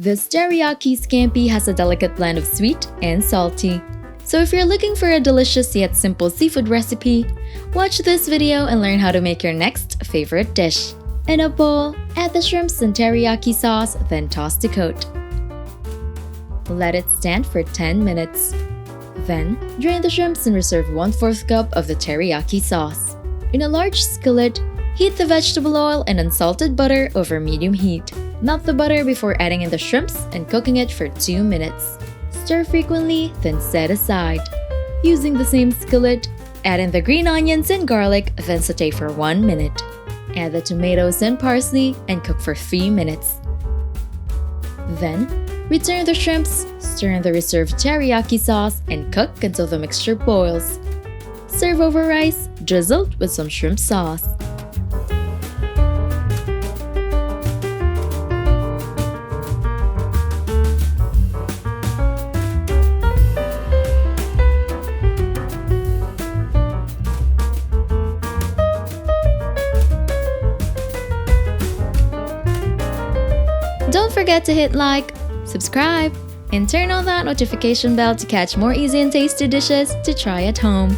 This teriyaki scampi has a delicate blend of sweet and salty. So if you're looking for a delicious yet simple seafood recipe, watch this video and learn how to make your next favorite dish. In a bowl, add the shrimps and teriyaki sauce, then toss to coat. Let it stand for 10 minutes. Then, drain the shrimps and reserve 1/4 cup of the teriyaki sauce. In a large skillet, heat the vegetable oil and unsalted butter over medium heat. Melt the butter before adding in the shrimps and cooking it for 2 minutes. Stir frequently, then set aside. Using the same skillet, add in the green onions and garlic, then saute for 1 minute. Add the tomatoes and parsley and cook for 3 minutes. Then, return the shrimps, stir in the reserved teriyaki sauce, and cook until the mixture boils. Serve over rice, drizzled with some shrimp sauce. Don't forget to hit like, subscribe, and turn on that notification bell to catch more easy and tasty dishes to try at home.